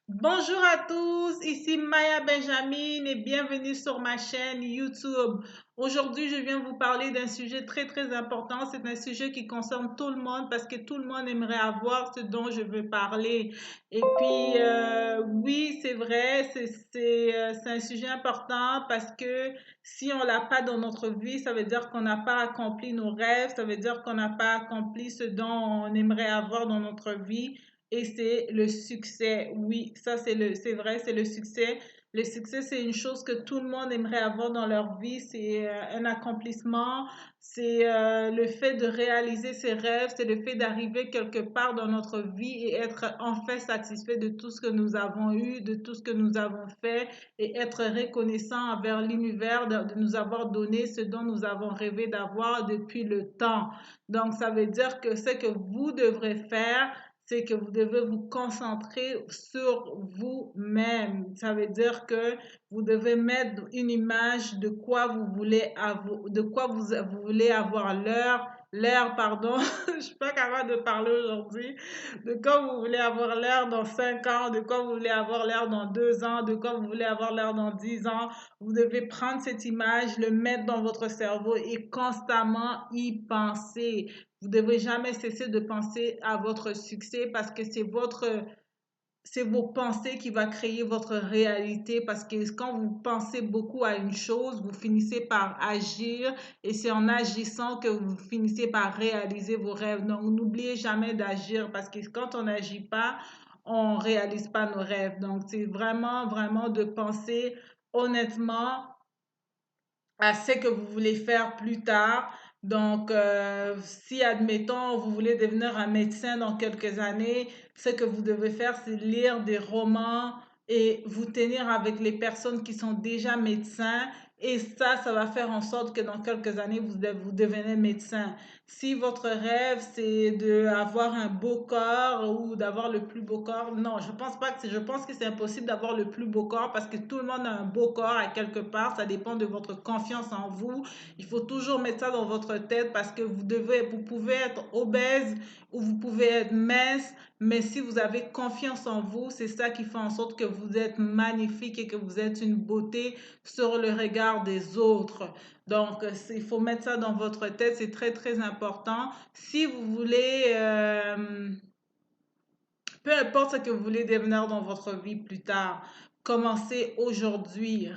Bonjour à tous, ici Maya Benjamin et bienvenue sur ma chaîne YouTube. Aujourd'hui, je viens vous parler d'un sujet très important. C'est un sujet qui concerne tout le monde parce que tout le monde aimerait avoir ce dont je veux parler. Et puis, oui, c'est vrai, c'est un sujet important parce que si on l'a pas dans notre vie, ça veut dire qu'on n'a pas accompli nos rêves, ça veut dire qu'on n'a pas accompli ce dont on aimerait avoir dans notre vie. Et c'est le succès. Oui, ça c'est vrai, c'est le succès. Le succès, c'est une chose que tout le monde aimerait avoir dans leur vie. C'est un accomplissement. C'est le fait de réaliser ses rêves. C'est le fait d'arriver quelque part dans notre vie et être enfin satisfait de tout ce que nous avons eu, de tout ce que nous avons fait et être reconnaissant envers l'univers de nous avoir donné ce dont nous avons rêvé d'avoir depuis le temps. Donc, ça veut dire que ce que vous devrez faire, c'est que vous devez vous concentrer sur vous-même. Ça veut dire que vous devez mettre une image de quoi vous voulez avoir, de quoi vous voulez avoir l'air, pardon, je suis pas capable de parler aujourd'hui, de quoi vous voulez avoir l'air dans 5 ans, de quoi vous voulez avoir l'air dans 2 ans, de quoi vous voulez avoir l'air dans 10 ans. Vous devez prendre cette image, le mettre dans votre cerveau et constamment y penser. Vous ne devez jamais cesser de penser à votre succès parce que c'est vos pensées qui va créer votre réalité parce que quand vous pensez beaucoup à une chose, vous finissez par agir et c'est en agissant que vous finissez par réaliser vos rêves. Donc, n'oubliez jamais d'agir parce que quand on n'agit pas, on réalise pas nos rêves. Donc, c'est vraiment de penser honnêtement à ce que vous voulez faire plus tard. Donc, si, admettons, vous voulez devenir un médecin dans quelques années, ce que vous devez faire, c'est lire des romans et vous tenir avec les personnes qui sont déjà médecins. Et ça va faire en sorte que dans quelques années, vous devenez médecin. Si votre rêve, c'est d'avoir un beau corps ou d'avoir le plus beau corps, non, je pense pas que je pense que c'est impossible d'avoir le plus beau corps parce que tout le monde a un beau corps à quelque part. Ça dépend de votre confiance en vous. Il faut toujours mettre ça dans votre tête parce que vous pouvez être obèse ou vous pouvez être mince, mais si vous avez confiance en vous, c'est ça qui fait en sorte que vous êtes magnifique et que vous êtes une beauté sur le regard des autres. Donc, il faut mettre ça dans votre tête, c'est très important. Si vous voulez, peu importe ce que vous voulez devenir dans votre vie plus tard, commencez aujourd'hui.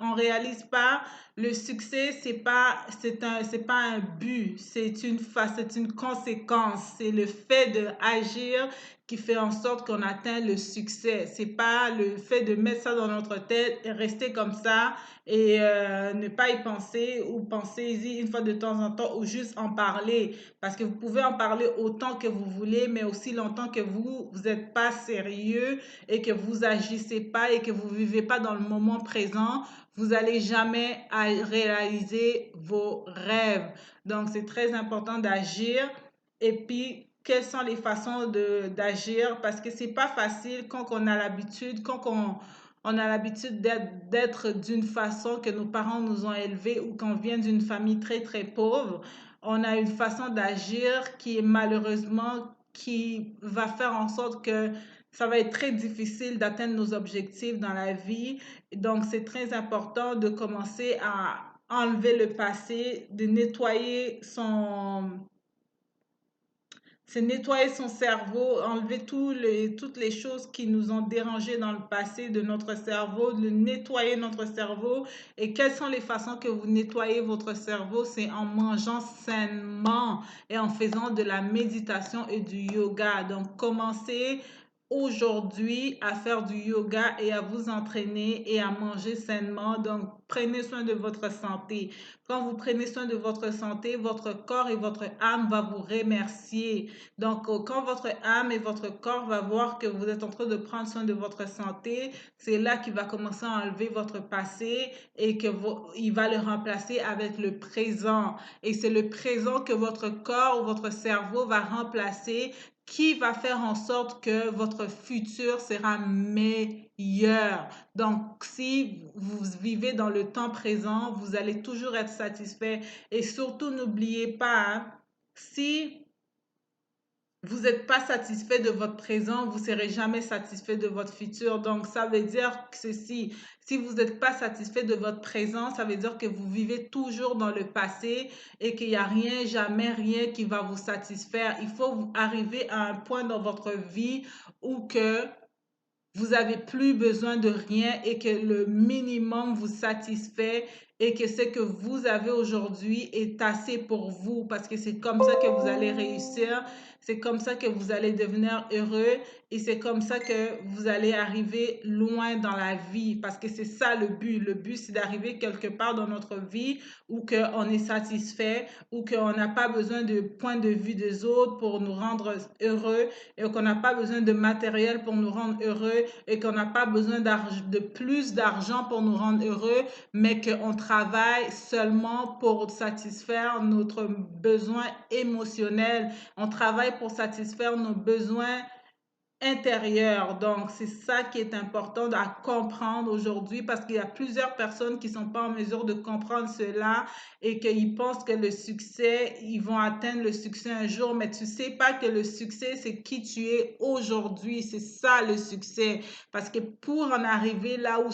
On réalise pas le succès, c'est pas un but, c'est une conséquence. C'est le fait d'agir qui fait en sorte qu'on atteint le succès. C'est pas le fait de mettre ça dans notre tête et rester comme ça et ne pas y penser ou pensez-y une fois de temps en temps ou juste en parler. Parce que vous pouvez en parler autant que vous voulez, mais aussi longtemps que vous n'êtes pas sérieux et que vous agissez pas et que vous vivez pas dans le moment présent, vous n'allez jamais réaliser vos rêves. Donc, c'est très important d'agir. Et puis, quelles sont les façons d'agir? Parce que c'est pas facile quand on a l'habitude, on a l'habitude d'être d'une façon que nos parents nous ont élevés ou qu'on vient d'une famille très pauvre. On a une façon d'agir qui est malheureusement qui va faire en sorte que ça va être très difficile d'atteindre nos objectifs dans la vie. Donc, c'est très important de commencer à enlever le passé, de nettoyer c'est nettoyer son cerveau, enlever toutes les choses qui nous ont dérangés dans le passé de notre cerveau, de nettoyer notre cerveau. Et quelles sont les façons que vous nettoyez votre cerveau? C'est en mangeant sainement et en faisant de la méditation et du yoga. Donc, commencez aujourd'hui à faire du yoga et à vous entraîner et à manger sainement. Donc, prenez soin de votre santé. Quand vous prenez soin de votre santé, votre corps et votre âme va vous remercier. Donc, quand votre âme et votre corps va voir que vous êtes en train de prendre soin de votre santé, c'est là qu'il va commencer à enlever votre passé et il va le remplacer avec le présent. Et c'est le présent que votre corps ou votre cerveau va remplacer qui va faire en sorte que votre futur sera meilleur. Donc, si vous vivez dans le temps présent, vous allez toujours être satisfait. Et surtout, n'oubliez pas, hein, si vous n'êtes pas satisfait de votre présent, vous ne serez jamais satisfait de votre futur. Donc, ça veut dire que ceci, si vous n'êtes pas satisfait de votre présent, ça veut dire que vous vivez toujours dans le passé et qu'il n'y a rien, jamais rien qui va vous satisfaire. Il faut arriver à un point dans votre vie où que vous avez plus besoin de rien et que le minimum vous satisfait et que ce que vous avez aujourd'hui est assez pour vous parce que c'est comme ça que vous allez réussir, c'est comme ça que vous allez devenir heureux et c'est comme ça que vous allez arriver loin dans la vie parce que c'est ça le but. Le but, c'est d'arriver quelque part dans notre vie où qu'on est satisfait, où qu'on n'a pas besoin de point de vue des autres pour nous rendre heureux et qu'on n'a pas besoin de matériel pour nous rendre heureux et qu'on n'a pas besoin de plus d'argent pour nous rendre heureux, mais qu'on travaille seulement pour satisfaire notre besoin émotionnel. On travaille pour satisfaire nos besoins intérieur. Donc, c'est ça qui est important à comprendre aujourd'hui parce qu'il y a plusieurs personnes qui ne sont pas en mesure de comprendre cela et qu'ils pensent que le succès, ils vont atteindre le succès un jour, mais tu ne sais pas que le succès, c'est qui tu es aujourd'hui. C'est ça le succès. Parce que pour en arriver là où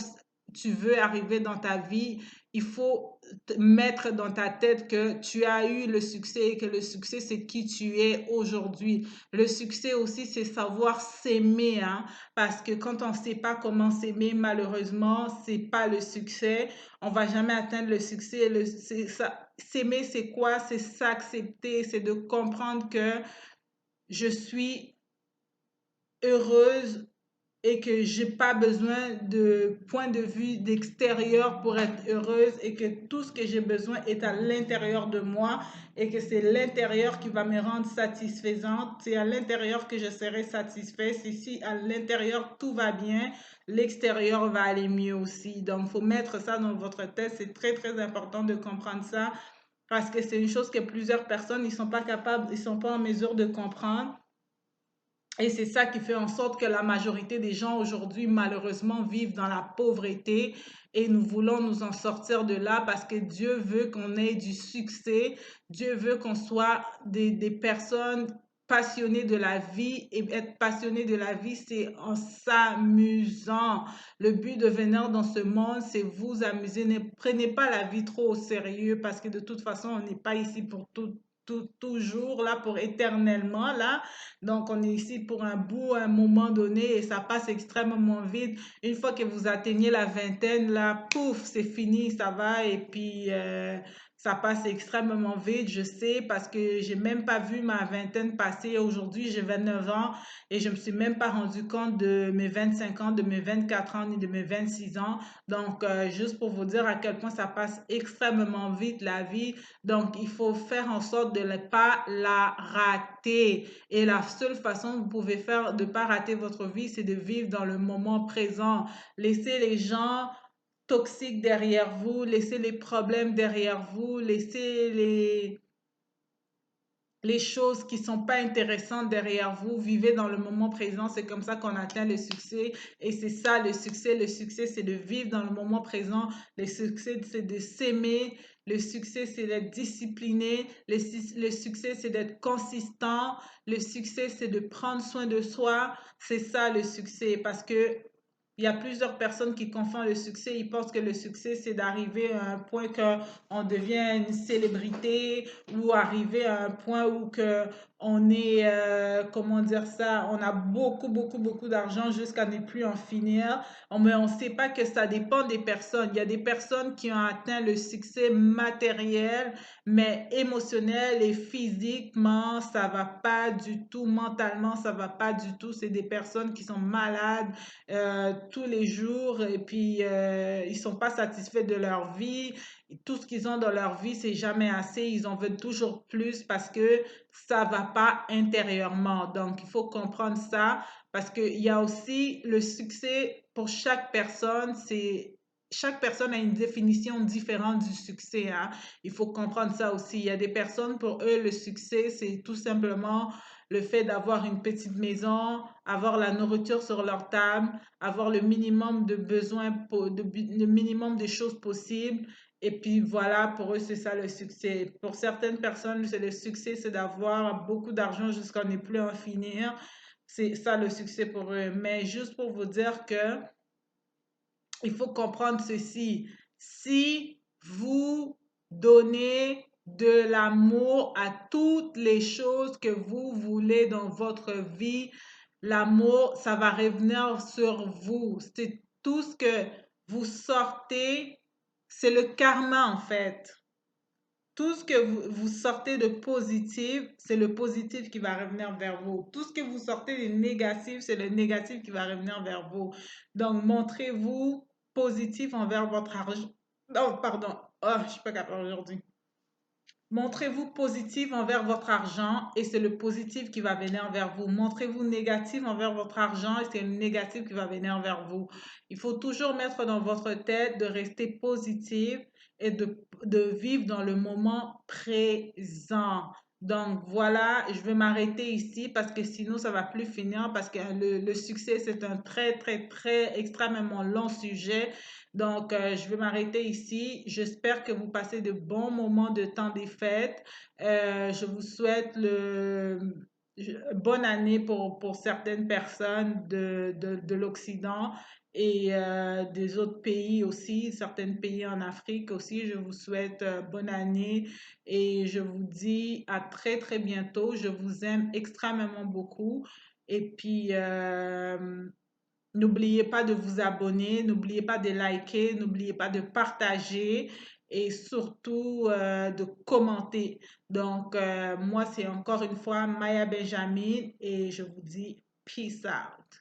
tu veux arriver dans ta vie, il faut mettre dans ta tête que tu as eu le succès et que le succès, c'est qui tu es aujourd'hui. Le succès aussi, c'est savoir s'aimer, hein, parce que quand on ne sait pas comment s'aimer, malheureusement, c'est pas le succès. On va jamais atteindre le succès. S'aimer, c'est quoi? C'est s'accepter, c'est de comprendre que je suis heureuse et que j'ai pas besoin de point de vue d'extérieur pour être heureuse et que tout ce que j'ai besoin est à l'intérieur de moi et que c'est l'intérieur qui va me rendre satisfaisante. C'est à l'intérieur que je serai satisfait. C'est si à l'intérieur tout va bien, l'extérieur va aller mieux aussi. Donc, il faut mettre ça dans votre tête. C'est très, très important de comprendre ça parce que c'est une chose que plusieurs personnes, ils sont pas capables, ils sont pas en mesure de comprendre. Et c'est ça qui fait en sorte que la majorité des gens aujourd'hui, malheureusement, vivent dans la pauvreté et nous voulons nous en sortir de là parce que Dieu veut qu'on ait du succès. Dieu veut qu'on soit des personnes passionnées de la vie et être passionné de la vie, c'est en s'amusant. Le but de venir dans ce monde, c'est vous amuser. Ne prenez pas la vie trop au sérieux parce que de toute façon, on n'est pas ici pour toujours là, pour éternellement là. Donc, on est ici pour un bout, un moment donné, et ça passe extrêmement vite. Une fois que vous atteignez la vingtaine, là, pouf, c'est fini, ça va, et puis ça passe extrêmement vite, je sais, parce que j'ai même pas vu ma vingtaine passer. Aujourd'hui, j'ai 29 ans, et je me suis même pas rendu compte de mes 25 ans, de mes 24 ans, ni de mes 26 ans. Donc, juste pour vous dire à quel point ça passe extrêmement vite, la vie. Donc, il faut faire en sorte de ne pas la rater. Et la seule façon que vous pouvez faire de ne pas rater votre vie, c'est de vivre dans le moment présent. Laissez les gens toxiques derrière vous, laissez les problèmes derrière vous, laissez les choses qui sont pas intéressantes derrière vous. Vivez dans le moment présent. C'est comme ça qu'on atteint le succès. Et c'est ça le succès. Le succès, c'est de vivre dans le moment présent. Le succès, c'est de s'aimer. Le succès, c'est d'être discipliné. Le succès, c'est d'être consistant. Le succès, c'est de prendre soin de soi. C'est ça le succès. Parce que il y a plusieurs personnes qui confondent le succès. Ils pensent que le succès, c'est d'arriver à un point qu'on devient une célébrité ou arriver à un point où que on est, comment dire ça, on a beaucoup, beaucoup, beaucoup d'argent jusqu'à ne plus en finir. Mais on ne sait pas que ça dépend des personnes. Il y a des personnes qui ont atteint le succès matériel, mais émotionnel et physiquement, ça va pas du tout. Mentalement, ça va pas du tout. C'est des personnes qui sont malades tous les jours et puis ils sont pas satisfaits de leur vie. Tout ce qu'ils ont dans leur vie, c'est jamais assez. Ils en veulent toujours plus parce que ça va pas intérieurement. Donc, il faut comprendre ça parce qu'il y a aussi le succès pour chaque personne. Chaque personne a une définition différente du succès, hein. Il faut comprendre ça aussi. Il y a des personnes, pour eux, le succès, c'est tout simplement le fait d'avoir une petite maison, avoir la nourriture sur leur table, avoir le minimum de besoins, le minimum de choses possibles Et puis voilà, pour eux, c'est ça le succès. Pour certaines personnes, c'est le succès, c'est d'avoir beaucoup d'argent jusqu'à ne plus en finir. C'est ça le succès pour eux. Mais juste pour vous dire que il faut comprendre ceci. Si vous donnez de l'amour à toutes les choses que vous voulez dans votre vie, l'amour, ça va revenir sur vous. C'est tout ce que vous sortez, c'est le karma en fait. Tout ce que vous sortez de positif, c'est le positif qui va revenir vers vous. Tout ce que vous sortez de négatif, c'est le négatif qui va revenir vers vous. Donc, montrez-vous positif envers votre argent. Non, pardon. Oh, je suis pas capable aujourd'hui. Montrez-vous positif envers votre argent et c'est le positif qui va venir vers vous. Montrez-vous négatif envers votre argent et c'est le négatif qui va venir vers vous. Il faut toujours mettre dans votre tête de rester positif et de vivre dans le moment présent. Donc voilà, je vais m'arrêter ici parce que sinon ça va plus finir parce que le succès c'est un très très très extrêmement long sujet. Donc, je vais m'arrêter ici. J'espère que vous passez de bons moments de temps des fêtes. Je vous souhaite bonne année pour certaines personnes de l'Occident et des autres pays aussi, certains pays en Afrique aussi. Je vous souhaite bonne année et je vous dis à très très bientôt. Je vous aime extrêmement beaucoup. Et puis, n'oubliez pas de vous abonner, n'oubliez pas de liker, n'oubliez pas de partager et surtout de commenter. Donc, moi, c'est encore une fois Maya Benjamin et je vous dis peace out.